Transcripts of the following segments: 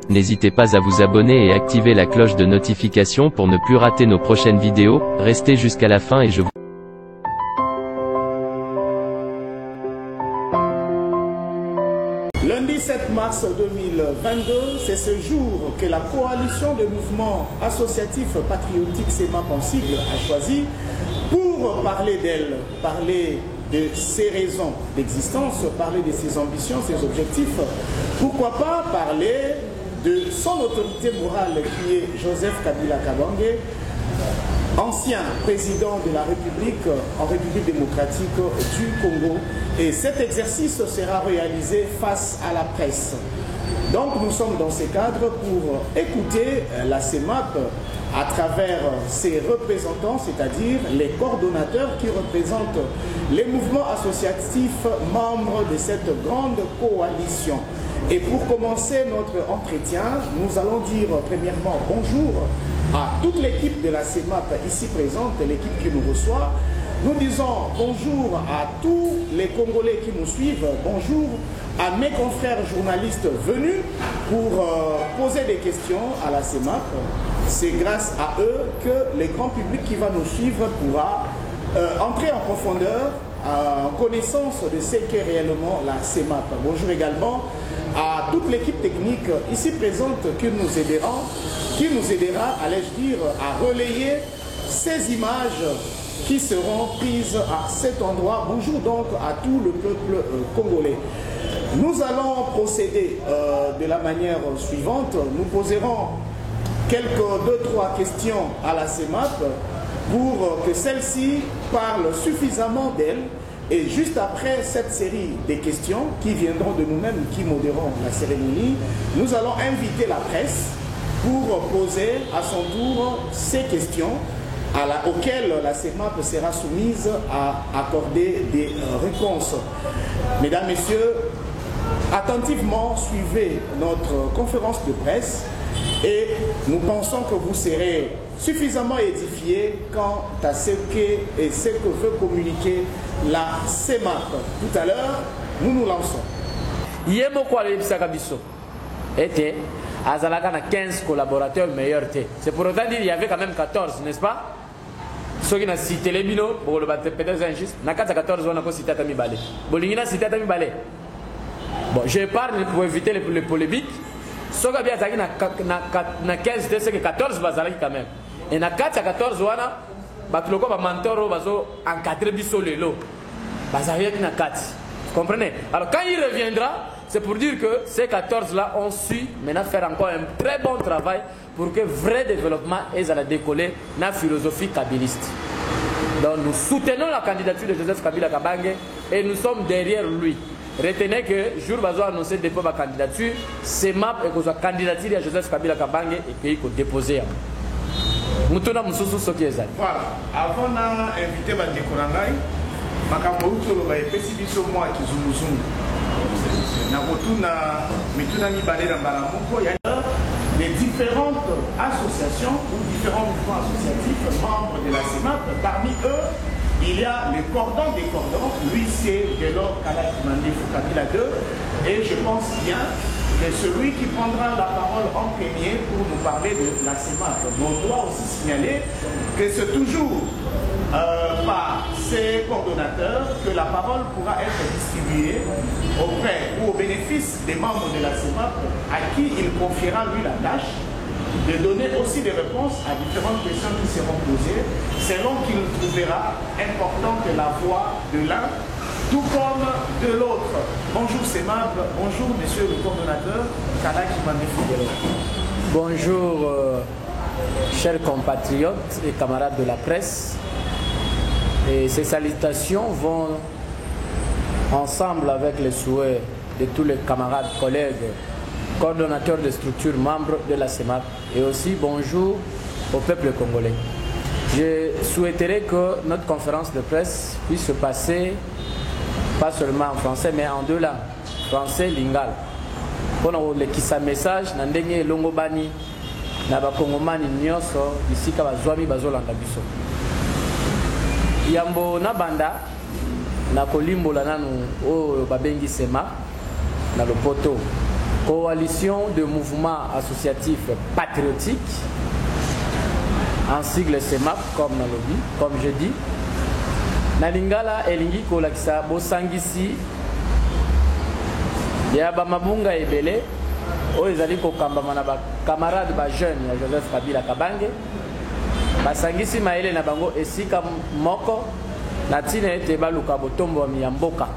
n'hésitez pas à vous abonner et activer la cloche de notification pour ne plus rater nos prochaines vidéos. Restez jusqu'à la fin et je vous... Lundi 7 mars 2022, c'est ce jour que la coalition de mouvements associatifs patriotiques SEMAP en sigle a choisi pour parler d'elle, parler de ses raisons d'existence, parler de ses ambitions, ses objectifs. Pourquoi pas parler de son autorité morale qui est Joseph Kabila Kabange, ancien président de la République en République démocratique du Congo. Et cet exercice sera réalisé face à la presse. Donc nous sommes dans ce cadre pour écouter la SEMAP à travers ses représentants, c'est-à-dire les coordonnateurs qui représentent les mouvements associatifs membres de cette grande coalition. Et pour commencer notre entretien, nous allons dire premièrement bonjour à toute l'équipe de la SEMAP ici présente, l'équipe qui nous reçoit. Nous disons bonjour à tous les Congolais qui nous suivent, bonjour à mes confrères journalistes venus pour poser des questions à la SEMAP. C'est grâce à eux que le grand public qui va nous suivre pourra entrer en profondeur, en connaissance de ce qu'est réellement la SEMAP. Bonjour également à toute l'équipe technique ici présente qui nous aidera, allais-je dire, à relayer ces images qui seront prises à cet endroit. Bonjour donc à tout le peuple congolais. Nous allons procéder de la manière suivante. Nous poserons deux, trois questions à la SEMAP pour que celle-ci parle suffisamment d'elle. Et juste après cette série de questions qui viendront de nous-mêmes, qui modéreront la cérémonie, nous allons inviter la presse pour poser à son tour ces questions auxquelles la SEMAP sera soumise à accorder des réponses. Mesdames, Messieurs, attentivement suivez notre conférence de presse et nous pensons que vous serez suffisamment édifiés quant à ce que veut communiquer la SEMAP. Tout à l'heure, nous nous lançons. Azalaka na 15 collaborateurs meilleurs. C'est pour autant dire qu'il y avait quand même 14, n'est-ce pas? Ceux qui ont cité les bino, peut-être injuste, na 14 on a cité Tami Balé. Bolingina cité Tami Balé. Bon, je parle pour éviter les polémiques. Ceux qui ont attaqué na 15, c'est que 14 bazalaki quand même. Et na 4 à 14 on a batuloko ba mentor bazo encadrer biso lelo. Bazalaki na 4. Vous comprenez? Alors quand il reviendra, c'est pour dire que ces 14-là ont su maintenant faire encore un très bon travail pour que vrai développement ait à la décoller dans la philosophie kabiliste. Donc nous soutenons la candidature de Joseph Kabila Kabange et nous sommes derrière lui. Retenez que jour où annoncé dépôt ma candidature, SEMAP et que sa candidature à Joseph Kabila Kabange et pays qu'on déposé. Nous tenons nous sous ce qui est ça. Voilà. Avant d'inviter ma décorangai, ma camarade va épécer biso moi qui zoom. Les différentes associations ou différents mouvements associatifs membres de la SEMAP. Parmi eux, il y a le cordon des cordons, lui c'est Delors Kalakimande Kabila 2, et je pense bien que celui qui prendra la parole en premier pour nous parler de la SEMAP. On doit aussi signaler que c'est toujours par ces coordonnateurs que la parole pourra être distribuée auprès ou au bénéfice des membres de la SEMAP à qui il confiera lui la tâche de donner aussi des réponses à différentes questions qui seront posées selon qu'il trouvera important que la voix de l'un tout comme de l'autre. Bonjour SEMAP, bonjour monsieur le coordonnateur Kalakimande Fidèle. Bonjour chers compatriotes et camarades de la presse. Et ces salutations vont ensemble avec les souhaits de tous les camarades, collègues, coordonnateurs de structures, membres de la SEMAP. Et aussi bonjour au peuple congolais. Je souhaiterais que notre conférence de presse puisse se passer pas seulement en français, mais en deux langues, français, lingala. Pour nous l'équissa message, n'andenge longobani, n'aba kongomani nyoso, ici kaba zwami bazolanda biso. Yambo na banda na kolimbola nanu o babengi SEMAP na lopoto Coalition de mouvements associatifs patriotiques, en sigle CEMAP, comme je dis. Nalingala elingi kolakisa bosangisi ya ba mabunga ebele oyo ezali kokambama na ba camarade ba jeune ya Joseph Kabila Kabange basangisi maele na bango esika moko na tina ete baluka botombo ya mboka.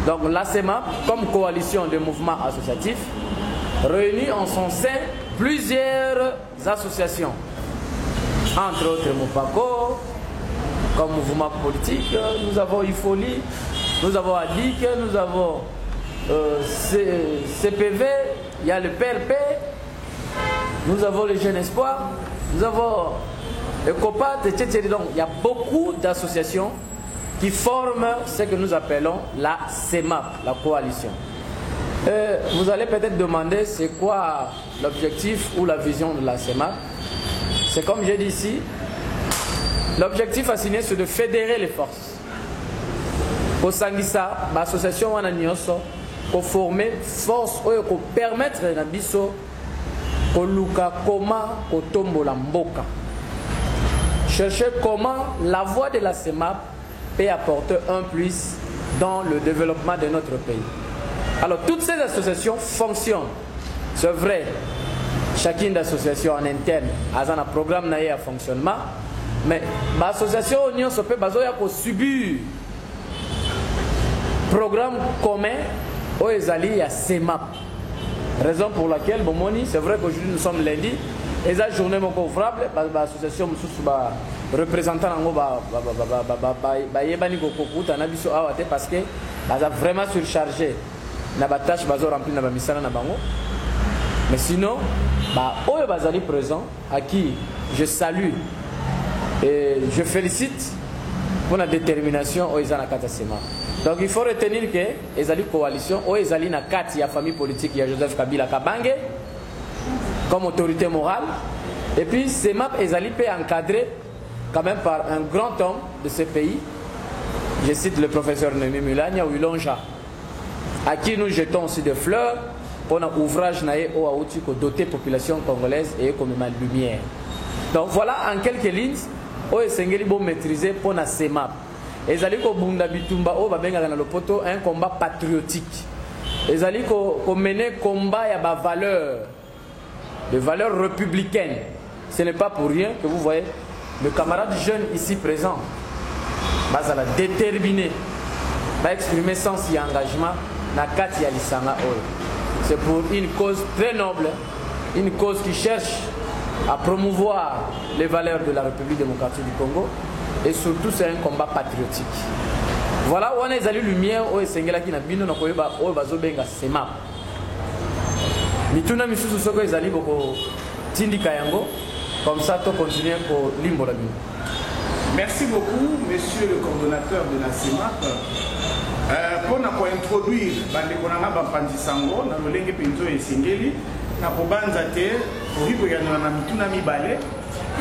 Donc la CEMAP, comme coalition de mouvements associatifs, réunit en son sein plusieurs associations, entre autres Mopako, comme mouvement politique, nous avons IFOLI, nous avons ADIC, nous avons CPV, il y a le PRP, nous avons les Jeunes Espoirs, nous avons ECOPAT, etc. Donc il y a beaucoup d'associations qui forment ce que nous appelons la CEMAP, la coalition. Vous allez peut-être demander c'est quoi l'objectif ou la vision de la CEMAP. C'est comme j'ai dit ici, l'objectif assigné c'est de fédérer les forces. Pour Sangisa, l'association Wananioso, pour former force, pour permettre à Bisso, pour Luka Koma, pour Tombo Lamboka. Chercher comment la voix de la CEMAP peut apporter un plus dans le développement de notre pays. Alors toutes ces associations fonctionnent. C'est vrai, chacune d'associations en interne a un programme naïe à fonctionnement, mais l'association Union se peut subir programme commun aux alliés à CEMAP. Raison pour laquelle, bon, c'est vrai qu'aujourd'hui nous sommes lundi, et la journée mon ouvrable, l'association représentant parce que vraiment surchargé na tâche rempli na misala na bango. Mais sinon oyo bazali présent à qui je salue et je félicite pour la détermination oyo na kata CEMAP. Donc il faut retenir que ezali coalition oyo ezali na kati ya famille politique ya Joseph Kabila Kabange comme autorité morale, et puis CEMAP ezali peut encadré quand même par un grand homme de ce pays, je cite le professeur Némi Mulania ou Ilonja, à qui nous jetons aussi des fleurs pour un ouvrage naé au Aouti pour doter la population congolaise et comme une lumière. Donc voilà en quelques lignes, où est bon maîtriser pour la CEMAP. Et allez ko bunda bitumba o babenga dans le poteau un combat patriotique. Et allez ko mener combat ya ba valeurs, des valeurs républicaines. Ce n'est pas pour rien que vous voyez le camarade jeune ici présent, va déterminé, va exprimer sens et engagement na kati ya lisanga oyo. C'est pour une cause très noble, une cause qui cherche à promouvoir les valeurs de la République démocratique du Congo, et surtout c'est un combat patriotique. Voilà où on est allé lumière au Sengela qui n'a bino na koyeba o bazobenga CEMAP. Mituna misusu soko ezali boko tindika yango. Comme ça, tu continues pour l'Imbola. Merci beaucoup, monsieur le coordonnateur de la CEMAP. Pour nous introduire, nous avons fait Sango, nous avons fait Pinto et Singeli, nous avons fait pour il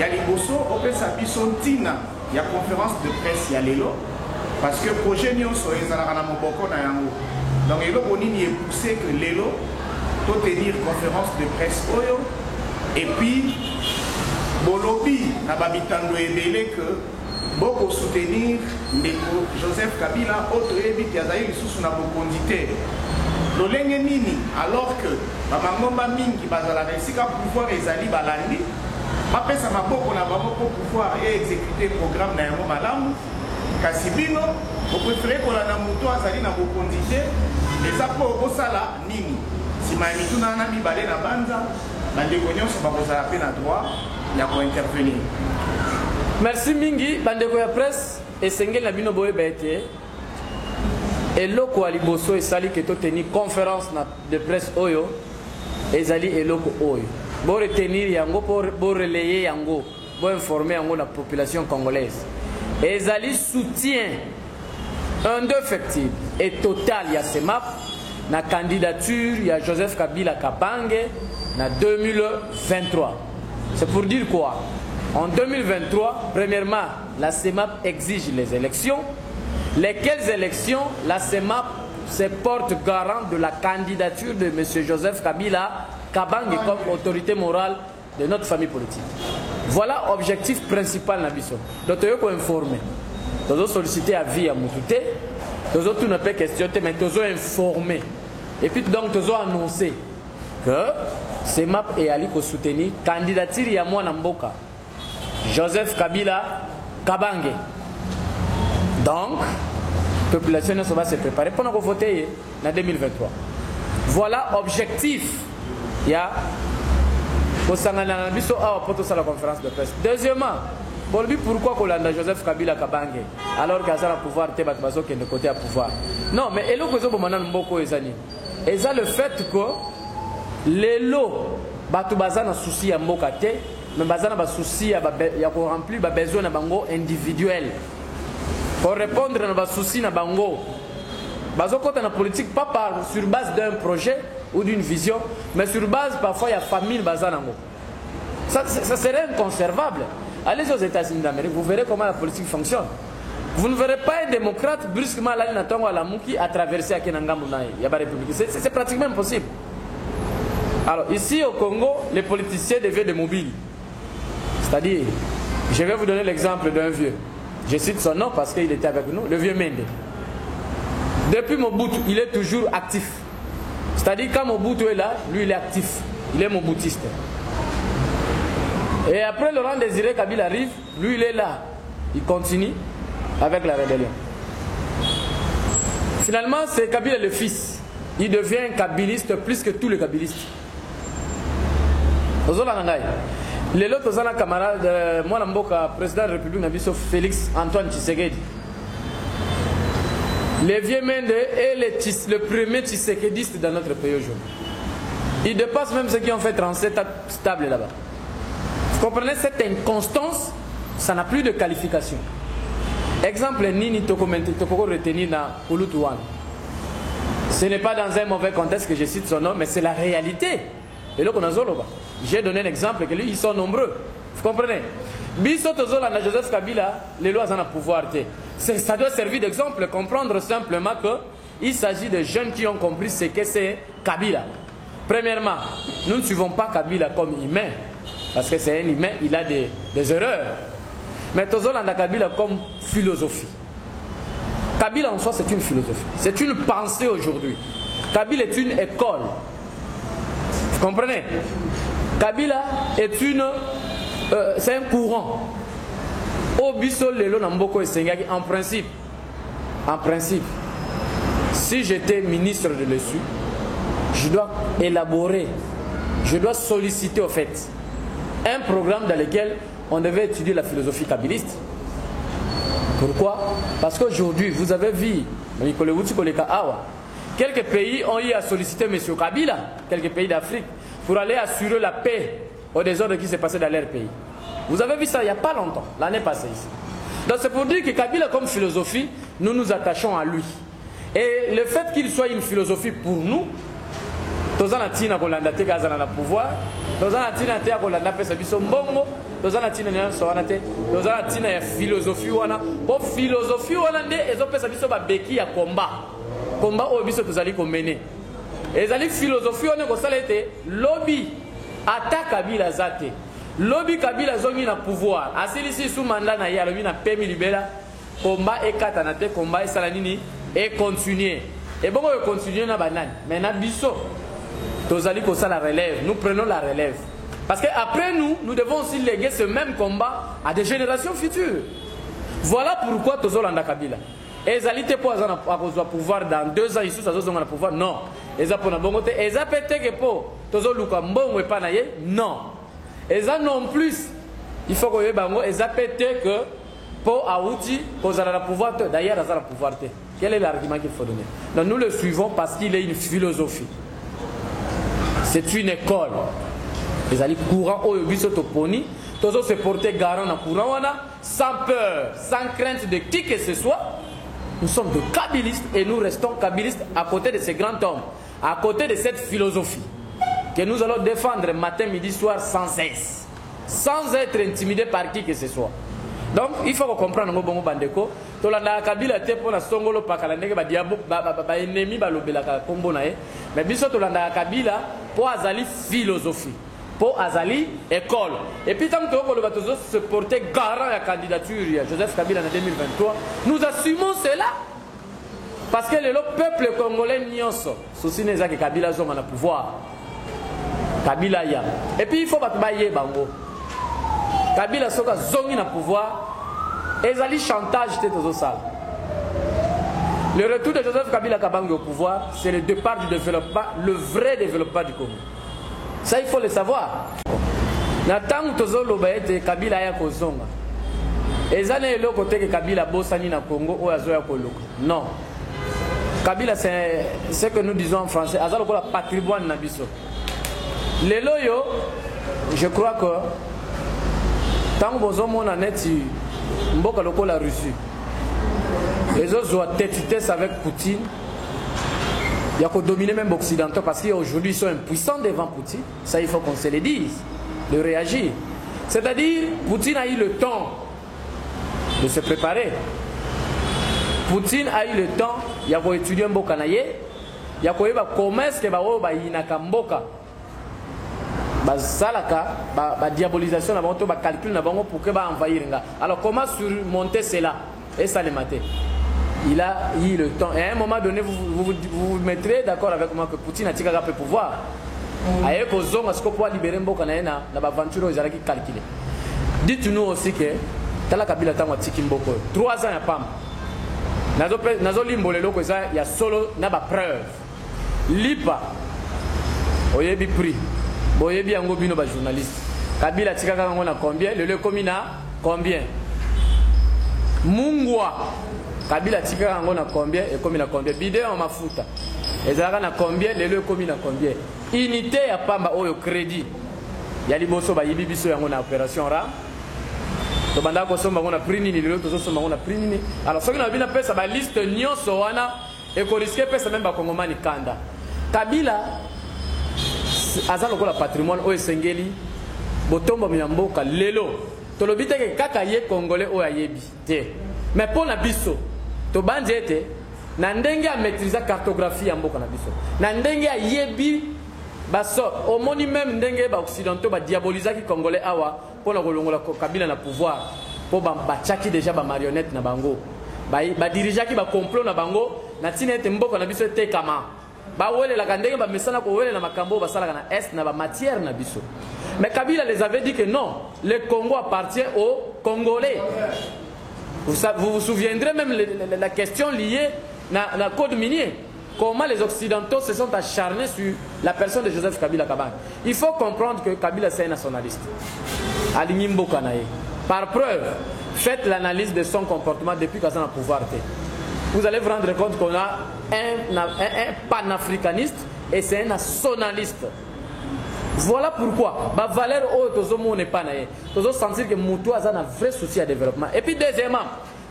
y a les bosso, on peut s'habiller il y a conférence de presse, il y a l'élo, parce que le projet nous est donc il est poussé que l'élo, pour tenir conférence de presse, et puis, Bolobi n'a pas que beaucoup soutenir Joseph Kabila, autre évite Yazaï, sous na bokondité. L'olenge nini, alors que Mamangomba Mingi, Bazala, Sika pouvoir ezali balandi, après ça m'a beaucoup na beaucoup pouvoir exécuter le programme na yango malamu, Kasibino, vous préférez qu'on a namuto azali na bokondité, les apports au sala nini. Si ma mituna na mi balé na banza, bandeko nyonso bakozala pe na droit ya ko intervenir. Merci mingi bandeko ya presse esengeli na bino boye bete eloko aliboso esali ke to tenir conférence de presse oyo ezali eloko oyo bo retenir yango bo relayer yango bo informer yango la population congolaise ezali soutien indéfectible et total ya CEMAP na candidature ya Joseph Kabila Kabange na 2023. C'est pour dire quoi? En 2023, premièrement, la CEMAP exige les élections. Lesquelles élections la CEMAP se porte garant de la candidature de M. Joseph Kabila Kabange comme autorité morale de notre famille politique. Voilà l'objectif principal de Bisso. Donc, nous sommes informés. Nous avons sollicité à vie à Moutouté. Nous avons tout ne pas questionné, mais nous avons informé. Et puis, donc, nous avons annoncé que CEMAP et Ali ko soutenir candidature ya mwana mboka Joseph Kabila Kabange. Donc, la population va se préparer pour nous voter en 2023. Voilà l'objectif. Il y a pour la conférence de presse. Deuxièmement, pourquoi Kolanda Joseph Kabila Kabange alors qu'il y a le pouvoir, qui est de côté à pouvoir. Non, mais il y a le fait que les lots, ils souci à Mbokate, mais ils ont souci à remplir les besoins individuels. Pour répondre à nos soucis, na bango, la politique pas sur base d'un projet ou d'une vision, mais sur base parfois il y a famille bazanango. Ça serait inconservable. Allez aux États-Unis d'Amérique, vous verrez comment la politique fonctionne. Vous ne verrez pas un démocrate brusquement aller na tongo à la mouki à traverser à Kenangamunaï. Il y a pas république. C'est pratiquement impossible. Alors ici au Congo, les politiciens deviennent des mobiles. C'est-à-dire, je vais vous donner l'exemple d'un vieux. Je cite son nom parce qu'il était avec nous, le vieux Mende. Depuis Mobutu, il est toujours actif. C'est-à-dire quand Mobutu est là, lui il est actif. Il est moboutiste. Et après Laurent Désiré Kabila arrive, lui il est là. Il continue avec la rébellion. Finalement, c'est Kabila le fils. Il devient un kabiliste plus que tous les kabilistes. Les autres camarades, moi, le président de la République, Félix Antoine Tshisekedi. Les vieux Mende est le premier Tshisekediste dans notre pays aujourd'hui. Il dépasse même ceux qui ont fait 37 stables là-bas. Vous comprenez, cette inconstance, ça n'a plus de qualification. Exemple, Nini Toko retenir dans Ulutuan. Ce n'est pas dans un mauvais contexte que je cite son nom, mais c'est la réalité. Et là, j'ai donné un exemple que lui, ils sont nombreux. Vous comprenez? Bisotozola, Joseph Kabila, les lois en a pouvoir. Ça doit servir d'exemple, comprendre simplement qu'il s'agit de jeunes qui ont compris ce que c'est Kabila. Premièrement, nous ne suivons pas Kabila comme humain, parce que c'est un humain, il a des erreurs. Mais Tozola Kabila comme philosophie. Kabila en soi, c'est une philosophie. C'est une pensée aujourd'hui. Kabila est une école. Vous comprenez? Kabila est c'est un courant. Au Bissol Lelo Namboko et Sengaki, en principe, si j'étais ministre de l'ESU, je dois élaborer, je dois solliciter au fait un programme dans lequel on devait étudier la philosophie kabiliste. Pourquoi? Parce qu'aujourd'hui, vous avez vu, quelques pays ont eu à solliciter M. Kabila, quelques pays d'Afrique, pour aller assurer la paix au désordre qui s'est passé dans leur pays. Vous avez vu ça il n'y a pas longtemps, l'année passée ici. Donc c'est pour dire que Kabila comme philosophie, nous nous attachons à lui. Et le fait qu'il soit une philosophie pour nous, tous en atina kolanda te kaza na pouvoir, tous en atina te kolanda pesa biso mbongo, tous en atina na soana te, tous en atina ya philosophie wana, po philosophie wana nde ezo pesa biso ba beki ya combat o biso tozali ko mener. Ezali philosophie wana ko sala ete lobby attaque Kabila zate. Lobby Kabila zongi na pouvoir. Asilisi sous mandat na ya lobby na pemi libera. Combat et katanate combat et salanini et continuer. Et bon on continue na banane. Mais na biso tozali ko sala relève. Nous prenons la relève. Parce que après nous devons aussi léguer ce même combat à des générations futures. Voilà pourquoi tozolanda Kabila. Ezali te po azana akozwa pouvoir dans 2 ans ici ça zozonga na pouvoir non. Eza pona bongo te eza pete ke po tozoluka mbongo epa na ye non. Eza non plus il faut que bango eza pete que po auti kozala na pouvoir te d'ailleurs azala pouvoir te. Quel est l'argument qu'il faut donner? Donc nous le suivons parce qu'il est une philosophie. C'est une école. Ezali courant oyo biso to poni tozo se porter garant na courant wana sans peur, sans crainte de qui que ce soit. Nous sommes de kabilistes et nous restons kabilistes à côté de ces grands hommes, à côté de cette philosophie que nous allons défendre matin, midi, soir sans cesse, sans être intimidés par qui que ce soit. Donc il faut comprendre ngo bongo bandeko to la kabila te pour la songolo pakala ndenge ba diabo ba ennemi ba lobela ka kombo na ye mais biso to la kabila pour azali philosophie pour azali école et puis tant que le bateau se porter garant la candidature à Joseph Kabila en 2023 nous assumons cela parce que le peuple congolais nyonso souci neza que Kabila zonga na pouvoir Kabila ya et puis il faut batbaye bango Kabila soka zongi na pouvoir ezali chantage te tozo sala. Le retour de Joseph Kabila Kabange au pouvoir, c'est le départ du développement, le vrai développement du Congo. Ça il faut le savoir. Natangu tozo lobaete Kabila ya kozonga. Ezane le côté que Kabila bosani na Congo ou azoya koloko. Non. Kabila c'est ce que nous disons en français, azalo ko la patrimoine na biso. Le loyo, je crois que tant que vous avez net, mboka loko la Russie. Les autres ont tête avec Poutine. Il y a qu'à dominer même l'Occidentaux parce qu'aujourd'hui ils sont impuissants devant Poutine. Ça il faut qu'on se le dise, de réagir. C'est-à-dire, Poutine a eu le temps de se préparer. Poutine a eu le temps, il y a qu'à étudier mboka na ye, il y a qu'à étudier comment est-ce que ba inaka mboka. La diabolisation, la calcul pour que envahir. Alors comment surmonter cela? Et ça les maté. Il a eu le temps. Et à un moment donné, vous mettrez d'accord avec moi que Poutine a tiré le pouvoir. Aïe, parce qu'on peut libérer Mboka na l'aventure aux Arabes calculés. Dites-nous aussi que Tala Kabila Tango Tiki Mboko 3 ans à Pam. Nazo limbo le loko il y a solo na ba preuve. Lipa. Oyebi prix. Boyebi yango bino ba journaliste. Kabila tikaka ngo na combien? Le komi na combien? Mungwa. Kabila tikaka ngo na combien et komi na combien? Bidé en mafuta. Ezalaka na combien? Le komi na combien? Unité ya pamba oyo crédit. Ya liboso ba yibi biso yango na opération ra. To banda ko somba ngo na prix nini le to somba ngo na prix nini. Alors soki na bina pesa ba liste nyonso wana et ko risquer pesa même ba kongomani kanda. Kabila azalo ko la patrimoine o esengeli botombo myamboka lelo tolobite ke kaka ye congolais o ayebi te mais pour la biso to banjete na ndenge a maîtriser cartographie ya mboka na biso na ndenge ayebi baso omoni même ndenge ba occidentaux ba diaboliser ki congolais awa pour la kolongola Kabila na pouvoir pour ba chaki déjà ba marionnette na bango ba dirigeant ki ba complot na bango na tinete mboka na biso te kama ba wele la kandenge ba mesana ko wele na makambo ba sala na est na ba matière na biso. Mais Kabila les avait dit que non, le Congo appartient aux Congolais. Vous vous souviendrez même la question liée à la code minier. Comment les Occidentaux se sont acharnés sur la personne de Joseph Kabila Kabange. Il faut comprendre que Kabila c'est un nationaliste. Alimimbo Kanaye. Par preuve, faites l'analyse de son comportement depuis qu'il a le pouvoir. Vous allez vous rendre compte qu'on a un panafricaniste et c'est un nationaliste. Voilà pourquoi ma valeur au n'est pas naïe. Vous allez sentir que Moutou a un vrai souci de développement. Et puis deuxièmement,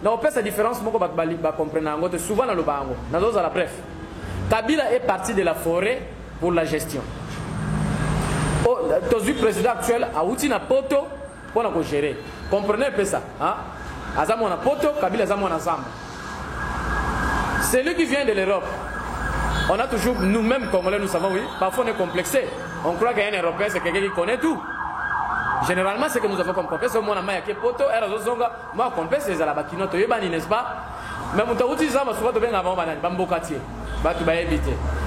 on peut cette différence pour comprendre souvent dans le bango. Dans la bref, Kabila est parti de la forêt pour la gestion. Le président actuel a outil na poto pour la gérer. Comprenez un peu ça, hein? Azamo na poto, Kabila azamo na zamba. C'est lui qui vient de l'Europe. On a toujours, nous-mêmes, Congolais, nous savons, oui, parfois on est complexé. On croit qu'un Européen, c'est quelqu'un qui connaît tout. Généralement, c'est que nous avons comme complexe. Moi, je poto, moi, complexe, c'est la bakinoto, n'est-ce pas? Mais nous avons dit ça, je suis bien avant, bambokatier.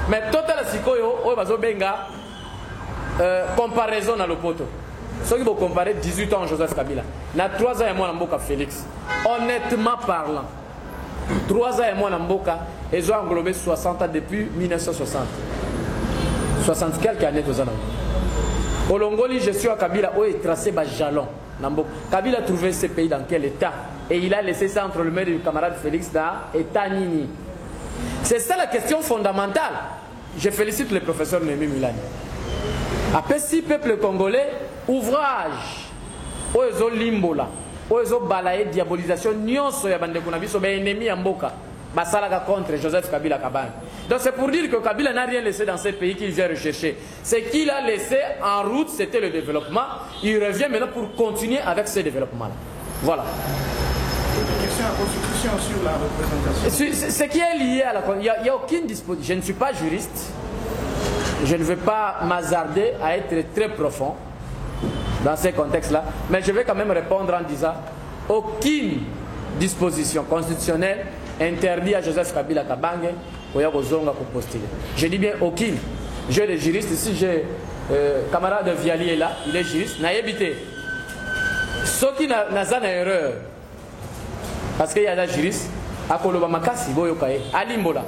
Mais total, c'est comparaison dans le poto. Ceux qui vont comparer 18 ans à Joseph Kabila. Na 3 ans et moi, Namboka Félix. Honnêtement parlant, 3 ans et moi, Namboka, ils ont englobé 60 ans depuis 1960. 60 quelques années aux années. Au Longoli, je suis à Kabila, où il tracé bas jalon. Kabila a trouvé ce pays dans quel état? Et il a laissé ça entre le maire du camarade Félix dans l'état Nini. C'est ça la question fondamentale. Je félicite le professeur Némi Milani. Après 6 peuples congolais, ouvrage, où ils ont limbola, où ils ont balayé diabolisation, nyonso ya bande kunabiso ba ennemi ya mboka, basalaka contre Joseph Kabila Kabange. Donc c'est pour dire que Kabila n'a rien laissé dans ces pays qu'il vient rechercher. Ce qu'il a laissé en route, c'était le développement. Il revient maintenant pour continuer avec ce développement-là. Voilà. Question à la Constitution sur la représentation. Ce qui est lié à la Constitution, il n'y a aucune disposition. Je ne suis pas juriste. Je ne veux pas m'hasarder à être très profond dans ces contextes-là. Mais je vais quand même répondre en disant aucune disposition constitutionnelle interdit à Joseph Kabila Kabange de postuler. Je dis bien aucune. J'ai des juristes ici, j'ai camarade Viali est là, il est juriste, n'a évité. Ce qui n'a pas d'erreur, parce qu'il y a des juristes, à Koloba Makasi, à Limbola.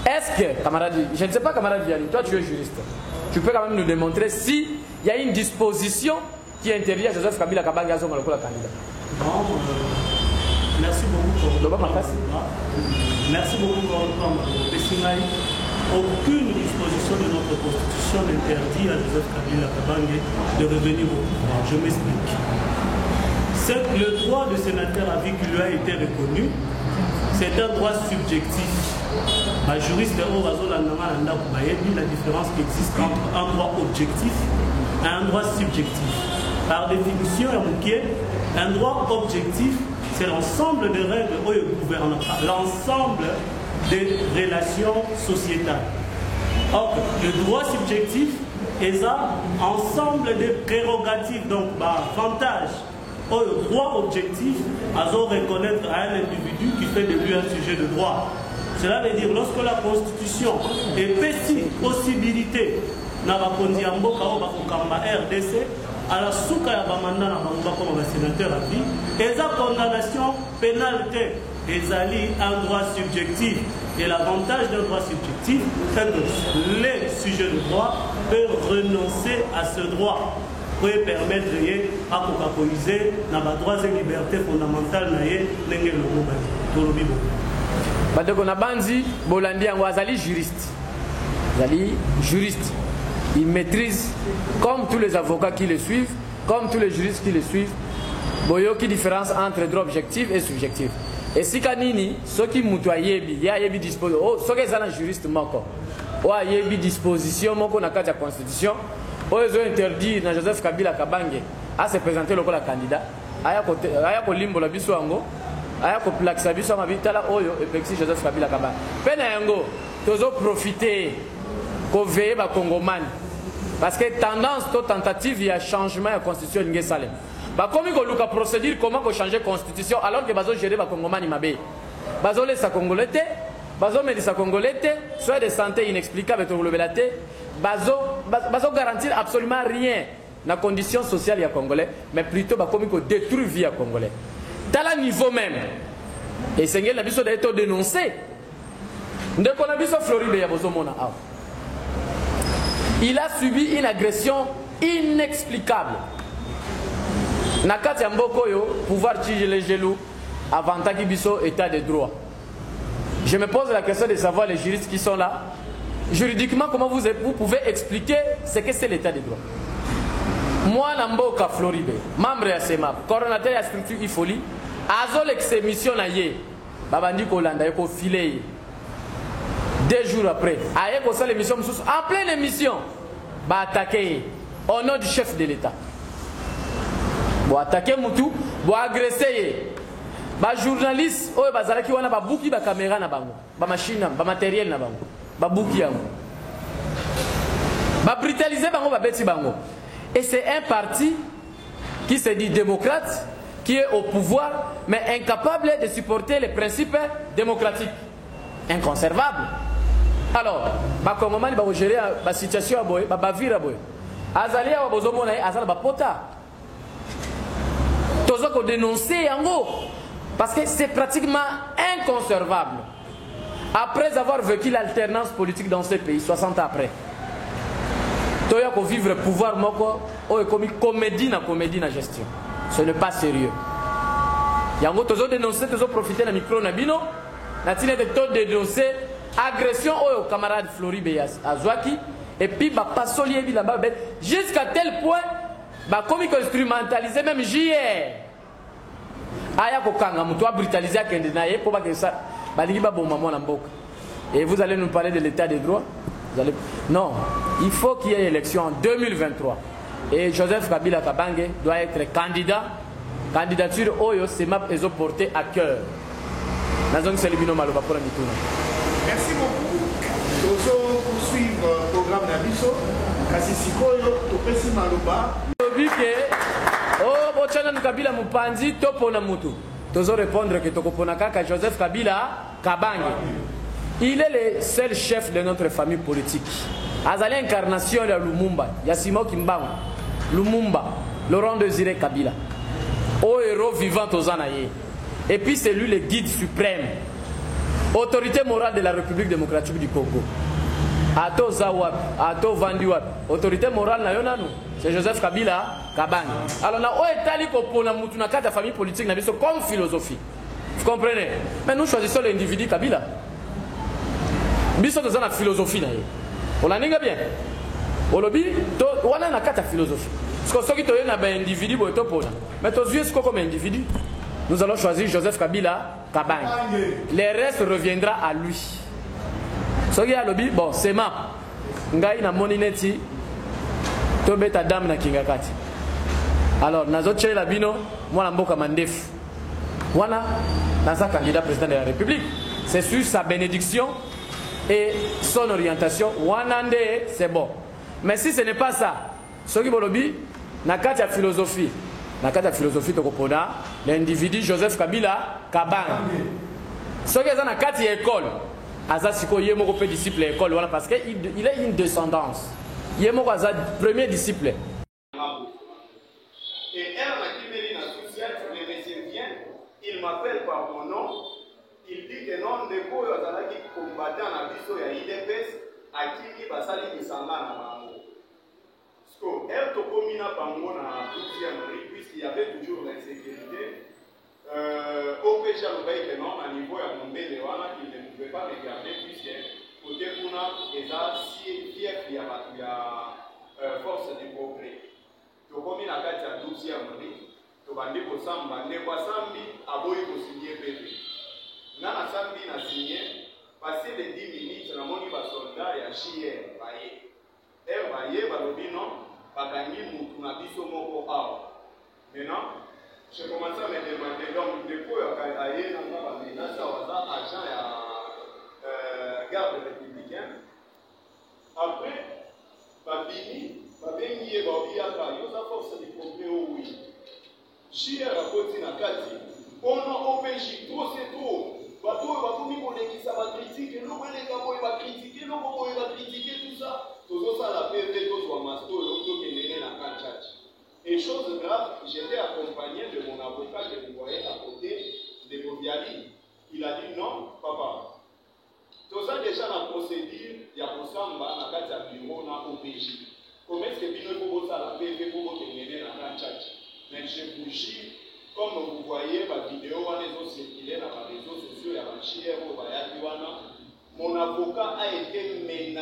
Est-ce que, camarade, je ne sais pas, camarade Viali, toi tu es juriste, tu peux quand même nous démontrer s'il y a une disposition qui interdit à Joseph Kabila Kabange à son candidat. Merci beaucoup pour merci beaucoup pour le Pessingaï. Aucune disposition de notre constitution n'interdit à Joseph Kabila Kabange de revenir au pouvoir. Je m'explique. Le droit de sénateur à vie qui lui a été reconnu, c'est un droit subjectif. Ma juriste la différence qui existe entre un droit objectif et un droit subjectif. Par définition, un droit objectif, c'est l'ensemble des règles gouvernementales, l'ensemble des relations sociétales. Or, le droit subjectif est ensemble des prérogatives, donc avantage. Le droit objectif, à reconnaître à un individu qui fait de lui un sujet de droit. Cela veut dire lorsque la Constitution épaissit possibilité na bakonzi ya mboka o bakokamba RDC à la souka ya bamanda na bango comme sénateur à vie et sa condamnation pénalité ezali un droit subjectif et l'avantage d'un droit subjectif c'est que les sujets de droit peuvent renoncer à ce droit pour permettre à cocapoliser dans les droits et libertés fondamentales n'engé le mot. Badeko na banzi bolandi yango azali juriste. Azali juriste. Il maîtrise comme tous les avocats qui le suivent, comme tous les juristes qui le suivent. Boyoki différence entre droit objectif et subjectif. Et si kanini ceux qui mutoyebi ya yebi disposition oh ceux qui sont juriste moko. Wa yebi disposition moko na kati ya constitution. Ils ont interdit na Joseph Kabila Kabange à se présenter le candidat. Aya ko limbo la biso yango. Aya ko plakisa biso ma bitala oyo epexi Joseph Kabila Kabange. Pena yango tozo profiter ko veiller ba Congomani. Parce que tendance to tentative ya changement de constitution ngé salem. Ba komi ko luka procédure comment ko changer constitution alors que bazo gérer ba Congomani mabe. Bazo laisser congolais, bazo medisa congolais, soit de santé inexplicable to lobelate. Bazo garantir absolument rien dans la condition sociale ya congolais, mais plutôt comme il détruit vie à congolais. Dans le niveau même, et c'est ce que d'être dénoncé. Il a subi une agression inexplicable. Nakati Mboko yo pouvoir tirer les gelous avant qu'il biso état de droit. Je me pose la question de savoir les juristes qui sont là. Juridiquement, comment vous pouvez expliquer ce que c'est l'état de droit? Moi, Namboka Floride, membre de la CEMAP, coordonnateur de la structure IFOLI, Azol ex-émission na ye, Babandi Kolanda, yeko filé. 2 jours après, ayeko sa l'émission, en pleine émission, ba attaquer au nom du chef de l'État. Bo attaquer Moutou, bo agresser. Ba journaliste, oyo bazalaki wana ba buki ba caméra na bango, ba machine, ba matériel na bango. Babouki yango. Ba brutaliser bango ba beti bango. Et c'est un parti qui se dit démocrate, qui est au pouvoir, mais incapable de supporter les principes démocratiques. Inconservable. Alors, ba Congomani ba gérer la situation à boy, ba bavira boy. Azali ya bozomona azala ba pota. Tozo ko dénoncer yango parce que c'est pratiquement inconservable. Après avoir vécu l'alternance politique dans ce pays, 60 ans après, Toya ko vivre pouvoir moko, o comme comédie na gestion. Ce n'est pas sérieux. Yango tozo dénoncer, tozo profiter na micro na bino, na tine de to dénoncer agression au camarade Floribe Azwaki et puis ba pasolier bi là-bas jusqu'à tel point ba comme instrumentaliser même JR. Aya ko kanga muto a brutaliser akende na ye pour ba que ça et vous allez nous parler de l'état des droits? Non, il faut qu'il y ait élection en 2023. Et Joseph Kabila Kabange doit être candidat candidature oyo CEMAP ezo porté à cœur. Nazong Selibino Maloba pour la mituna. Merci beaucoup. Nous poursuivre le programme d'Abisso. Kasi sikoyo topesi Maloba. Tobike oh bochana Kabila mupanzi topo na mutu. Tozo répondre que tokopona kaka Joseph Kabila Kabange. Il est le seul chef de notre famille politique. Azali incarnation de Lumumba, Yassimo Kimbangu, Lumumba, Laurent Désiré Kabila. Au héros vivant aux Anaïe. Et puis c'est lui le guide suprême. Autorité morale de la République démocratique du Congo. Ato Zawap, Ato Vandiwap. Autorité morale na yonanu. C'est Joseph Kabila Kabange. Alors na oetali ko pona mutu na kata famille politique na biso comme philosophie. Vous comprenez? Mais nous choisissons l'individu Kabila. Biso dans la philosophie na ye. On la nègre bien. On lobby, on a une carte philosophie. Parce que ceux qui ont un individu, mais aux yeux, comme individu, nous allons choisir Joseph Kabila Kabange. Le reste reviendra à lui. Ceux qui ont un lobby, bon, c'est ma. Ngai na monineti, tobe ta dame na kingakati. Alors, nazo tchele la bino, moi la mboka mandef. Voilà, naza candidat président de la République. C'est sur sa bénédiction et son orientation, Wanande, c'est bon. Mais si ce n'est pas ça, ce qui bolobi, nakati ya philosophie, tokopona, l'individu Joseph Kabila Kabange. Ce qui est dans nakati ya école, azasiko yemoko pe disciple école, voilà parce qu'il a une descendance. Yemoko azad premier disciple. Et il m'appelle par mon nom. Il dit que non, de quoi il y combattant à biso ya IDPS à qui basali misanga na bango. Parce que elle to komina bango na 12e rue puisqu'il y avait toujours l'insécurité. OPJ a dit que non, à niveau ya Mombele wana qu'il ne pouvait pas regarder puisque côté kuna eza si fief ya force du progrès. To komina kati ya 12e rue to bandi ko samba ne kwa sambi aboyi ko signer pepe. Nana sambi na signé, passé les 10 minutes, na moni ba soldat ya chier baye. Baye balobi non, bakangi mutu na biso moko awa. Maintenant, j'ai commencé à me demander donc de quoi aye na ba menace waza agent ya garde républicaine. Après, babini, babengi e babi aka yo za force du progrès oui. Chier rakoti na kati, on a OPJ trop c'est trop. Bateau va tout ça va critiquer, nous va critiquer, va critiquer tout ça. Tout ça la PV, tout soit masto, l'autre qui est dans la catch. Et chose grave, j'étais accompagné de mon avocat que vous voyez à côté de Bobiali. Il a dit non, papa. Tout ça déjà la procédure, il y a pour ça na kata bureau na OPJ. Comment est-ce que bino pour ça la PV pour qui est dans la catch? Mais je vous jure. Comme vous voyez, ma vidéo a circulé dans les réseaux sociaux, il y a un chien, mon avocat a été menacé.